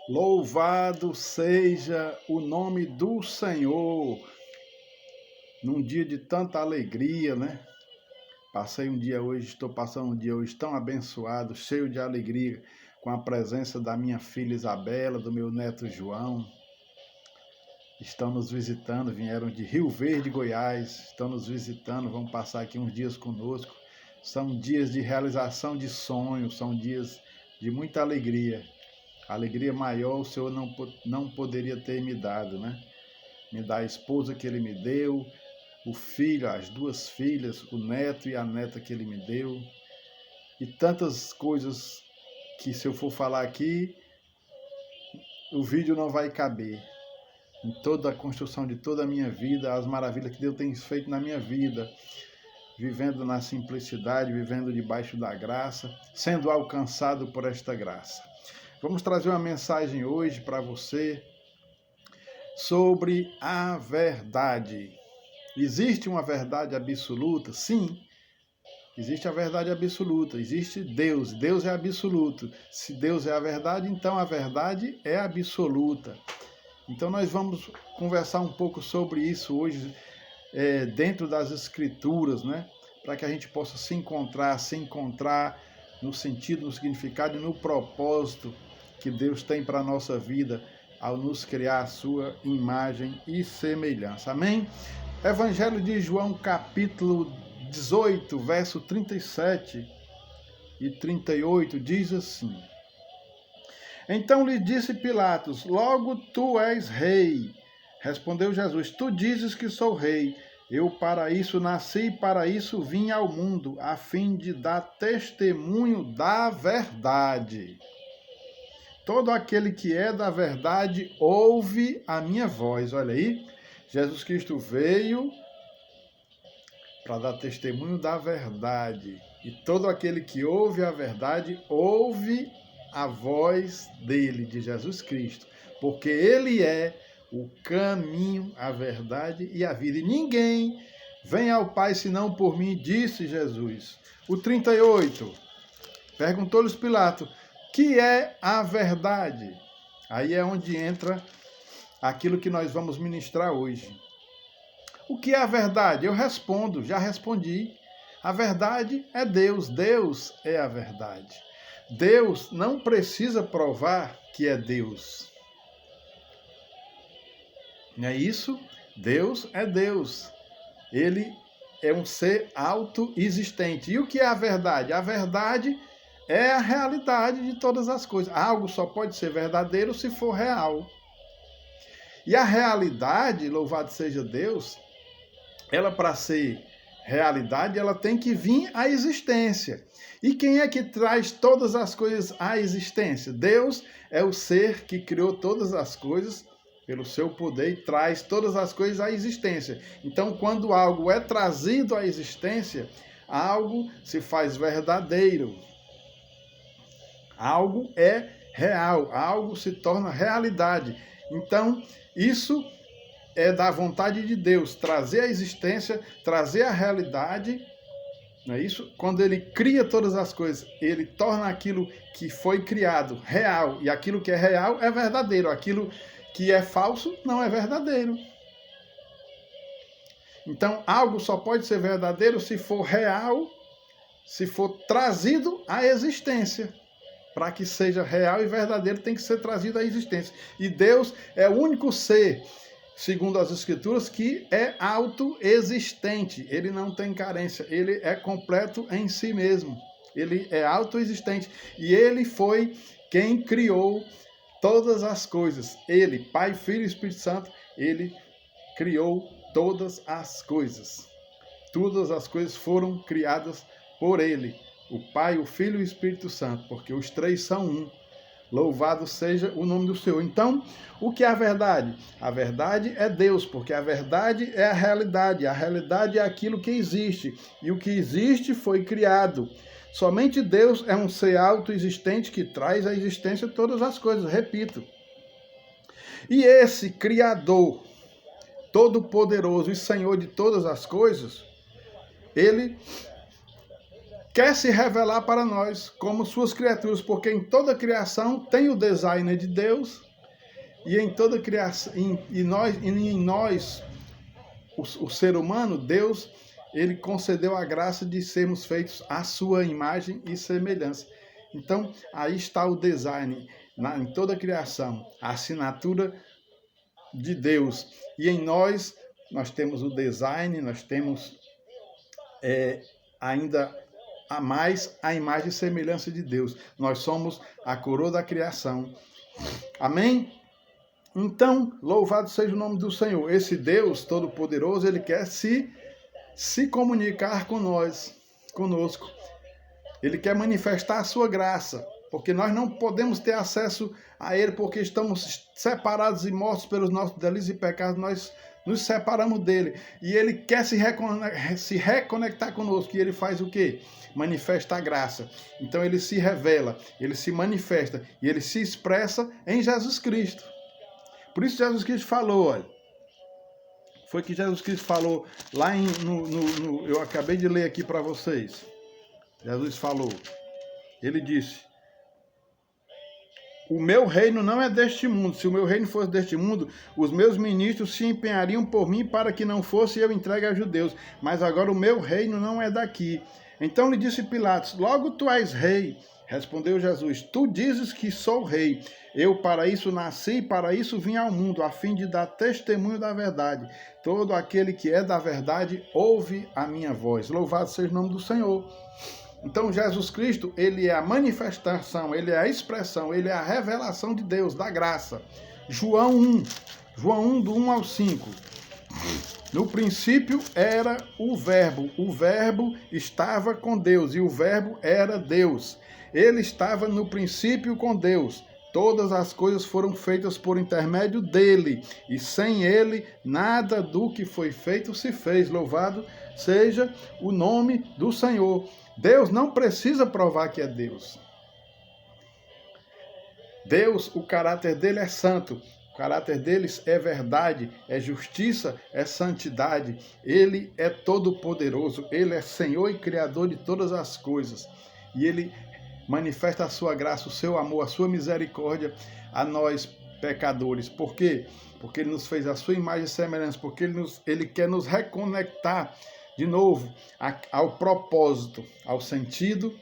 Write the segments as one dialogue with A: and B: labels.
A: Louvado seja o nome do Senhor. Num dia de tanta alegria, né? Estou passando um dia hoje tão abençoado, cheio de alegria, com a presença da minha filha Isabela, do meu neto João. Estão nos visitando, vieram de Rio Verde, Goiás, estão nos visitando, vão passar aqui uns dias conosco. São dias de realização de sonhos, são dias de muita alegria. Alegria maior o Senhor não poderia ter me dado, né? Me dá a esposa que Ele me deu, o filho, as duas filhas, o neto e a neta que Ele me deu. E tantas coisas que, se eu for falar aqui, o vídeo não vai caber. Em toda a construção de toda a minha vida, as maravilhas que Deus tem feito na minha vida, vivendo na simplicidade, vivendo debaixo da graça, sendo alcançado por esta graça. Vamos trazer uma mensagem hoje para você sobre a verdade. Existe uma verdade absoluta? Sim, existe a verdade absoluta. Existe Deus. Deus é absoluto. Se Deus é a verdade, então a verdade é absoluta. Então nós vamos conversar um pouco sobre isso hoje, dentro das Escrituras, né? Para que a gente possa se encontrar no sentido, no significado e no propósito que Deus tem para a nossa vida ao nos criar a sua imagem e semelhança. Amém? Evangelho de João, capítulo 18, verso 37 e 38, diz assim: Então lhe disse Pilatos: Logo tu és rei. Respondeu Jesus: Tu dizes que sou rei. Eu para isso nasci e para isso vim ao mundo, a fim de dar testemunho da verdade. Todo aquele que é da verdade ouve a minha voz. Olha aí, Jesus Cristo veio para dar testemunho da verdade. E todo aquele que ouve a verdade ouve a voz dele, de Jesus Cristo. Porque ele é o caminho, a verdade e a vida. E ninguém vem ao Pai senão por mim, disse Jesus. O 38, perguntou-lhes Pilatos: que é a verdade? Aí é onde entra aquilo que nós vamos ministrar hoje. O que é a verdade? Eu respondo, já respondi. A verdade é Deus. Deus é a verdade. Deus não precisa provar que é Deus. Não é isso? Deus é Deus. Ele é um ser autoexistente. E o que é a verdade? A verdade é a realidade de todas as coisas. Algo só pode ser verdadeiro se for real. E a realidade, louvado seja Deus, ela para ser realidade, ela tem que vir à existência. E quem é que traz todas as coisas à existência? Deus é o ser que criou todas as coisas pelo seu poder e traz todas as coisas à existência. Então, quando algo é trazido à existência, algo se faz verdadeiro. Algo é real, algo se torna realidade. Então, isso é da vontade de Deus, trazer a existência, trazer a realidade, não é isso? Quando ele cria todas as coisas, ele torna aquilo que foi criado real, e aquilo que é real é verdadeiro, aquilo que é falso não é verdadeiro. Então, algo só pode ser verdadeiro se for real, se for trazido à existência. Para que seja real e verdadeiro, tem que ser trazido à existência. E Deus é o único ser, segundo as Escrituras, que é autoexistente. Ele não tem carência, ele é completo em si mesmo. Ele é autoexistente. E ele foi quem criou todas as coisas. Ele, Pai, Filho e Espírito Santo, ele criou todas as coisas. Todas as coisas foram criadas por ele. O Pai, o Filho e o Espírito Santo, porque os três são um. Louvado seja o nome do Senhor. Então, o que é a verdade? A verdade é Deus, porque a verdade é a realidade. A realidade é aquilo que existe. E o que existe foi criado. Somente Deus é um ser autoexistente que traz à existência todas as coisas. Repito. E esse Criador, Todo-Poderoso e Senhor de todas as coisas, ele quer se revelar para nós como suas criaturas, porque em toda criação tem o design de Deus, e em toda criação, em nós, o ser humano, Deus, ele concedeu a graça de sermos feitos à sua imagem e semelhança. Então, aí está o design, em toda a criação, a assinatura de Deus. E em nós temos o design, nós temos ainda a mais a imagem e semelhança de Deus. Nós somos a coroa da criação. Amém? Então, louvado seja o nome do Senhor. Esse Deus Todo-Poderoso, ele quer se comunicar conosco. Ele quer manifestar a sua graça, porque nós não podemos ter acesso a ele, porque estamos separados e mortos pelos nossos delitos e pecados, nós nos separamos dele. E ele quer se reconectar conosco, e ele faz o quê? Manifesta a graça. Então ele se revela, ele se manifesta, e ele se expressa em Jesus Cristo. Por isso Jesus Cristo falou, olha, foi que Jesus Cristo falou lá eu acabei de ler aqui para vocês. Jesus falou, ele disse, o meu reino não é deste mundo. Se o meu reino fosse deste mundo, os meus ministros se empenhariam por mim para que não fosse eu entregue aos judeus. Mas agora o meu reino não é daqui. Então lhe disse Pilatos, logo tu és rei. Respondeu Jesus, tu dizes que sou rei. Eu para isso nasci e para isso vim ao mundo, a fim de dar testemunho da verdade. Todo aquele que é da verdade ouve a minha voz. Louvado seja o nome do Senhor. Então Jesus Cristo, ele é a manifestação, ele é a expressão, ele é a revelação de Deus, da graça. João 1, do 1 ao 5. No princípio era o Verbo estava com Deus, e o Verbo era Deus. Ele estava no princípio com Deus. Todas as coisas foram feitas por intermédio dele, e sem ele nada do que foi feito se fez. Louvado seja o nome do Senhor. Deus não precisa provar que é Deus. Deus, o caráter dele é santo. O caráter deles é verdade, é justiça, é santidade. Ele é todo-poderoso. Ele é Senhor e Criador de todas as coisas. E ele manifesta a sua graça, o seu amor, a sua misericórdia a nós, pecadores. Por quê? Porque ele nos fez a sua imagem e semelhança. Porque ele quer nos reconectar de novo ao propósito, ao sentido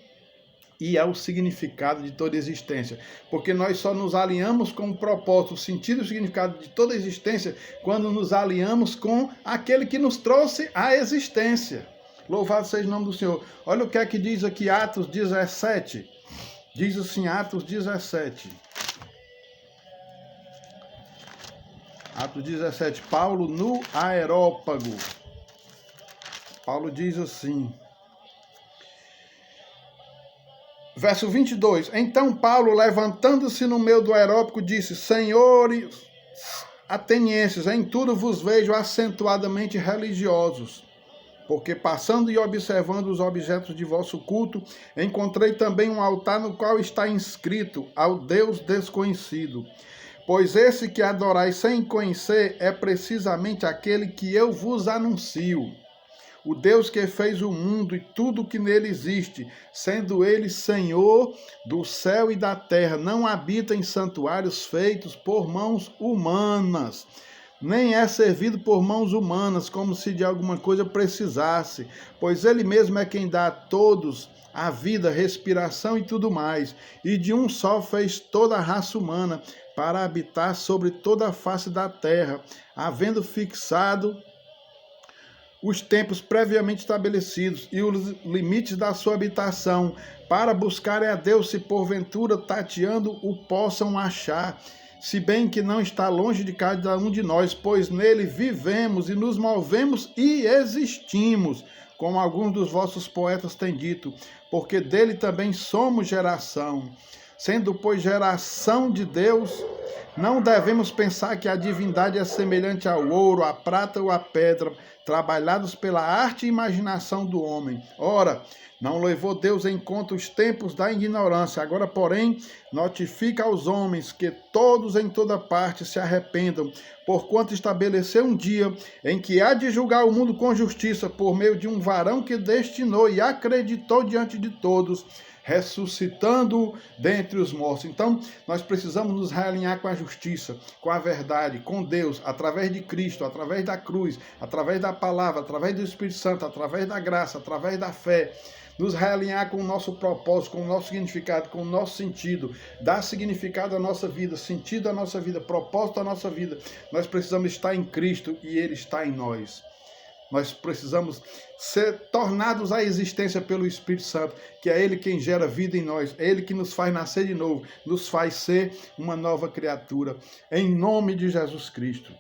A: e ao significado de toda a existência. Porque nós só nos alinhamos com o propósito, o sentido e o significado de toda a existência quando nos alinhamos com aquele que nos trouxe à existência. Louvado seja o nome do Senhor. Olha o que é que diz aqui Atos 17. Diz assim, Atos 17. Atos 17. Paulo no Areópago. Paulo diz assim, verso 22, então Paulo, levantando-se no meio do Areópago, disse, senhores atenienses, em tudo vos vejo acentuadamente religiosos, porque passando e observando os objetos de vosso culto, encontrei também um altar no qual está inscrito ao Deus desconhecido. Pois esse que adorais sem conhecer é precisamente aquele que eu vos anuncio. O Deus que fez o mundo e tudo que nele existe, sendo ele Senhor do céu e da terra, não habita em santuários feitos por mãos humanas, nem é servido por mãos humanas, como se de alguma coisa precisasse, pois ele mesmo é quem dá a todos a vida, respiração e tudo mais, e de um só fez toda a raça humana para habitar sobre toda a face da terra, havendo fixado os tempos previamente estabelecidos e os limites da sua habitação, para buscarem a Deus se porventura tateando o possam achar, se bem que não está longe de cada um de nós, pois nele vivemos e nos movemos e existimos, como alguns dos vossos poetas têm dito, porque dele também somos geração. Sendo, pois, geração de Deus, não devemos pensar que a divindade é semelhante ao ouro, à prata ou à pedra, trabalhados pela arte e imaginação do homem. Ora, Não levou Deus em conta os tempos da ignorância. Agora, porém, notifica aos homens que todos em toda parte se arrependam, porquanto estabeleceu um dia em que há de julgar o mundo com justiça por meio de um varão que destinou e acreditou diante de todos, ressuscitando dentre os mortos. Então, nós precisamos nos realinhar com a justiça, com a verdade, com Deus, através de Cristo, através da cruz, através da palavra, através do Espírito Santo, através da graça, através da fé. Nos realinhar com o nosso propósito, com o nosso significado, com o nosso sentido, dar significado à nossa vida, sentido à nossa vida, propósito à nossa vida. Nós precisamos estar em Cristo e Ele está em nós. Nós precisamos ser tornados à existência pelo Espírito Santo, que é Ele quem gera vida em nós, é Ele que nos faz nascer de novo, nos faz ser uma nova criatura, em nome de Jesus Cristo.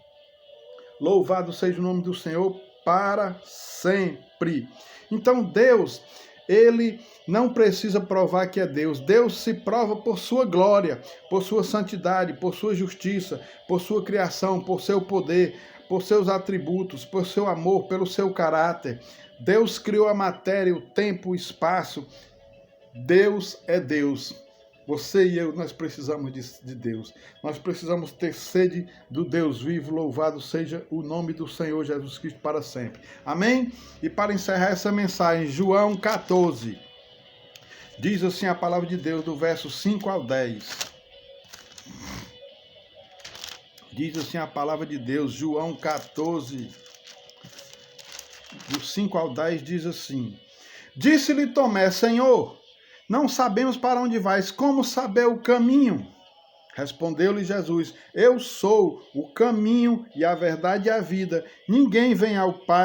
A: Louvado seja o nome do Senhor para sempre. Então Deus, Ele não precisa provar que é Deus. Deus se prova por sua glória, por sua santidade, por sua justiça, por sua criação, por seu poder, por seus atributos, por seu amor, pelo seu caráter. Deus criou a matéria, o tempo, o espaço. Deus é Deus. Você e eu, nós precisamos de Deus. Nós precisamos ter sede do Deus vivo. Louvado seja o nome do Senhor Jesus Cristo para sempre. Amém? E para encerrar essa mensagem, João 14. Diz assim a palavra de Deus, do verso 5 ao 10. Diz assim a palavra de Deus, João 14, do 5 ao 10, diz assim: Disse-lhe Tomé, Senhor, não sabemos para onde vais, como saber o caminho? Respondeu-lhe Jesus, eu sou o caminho e a verdade e a vida. Ninguém vem ao Pai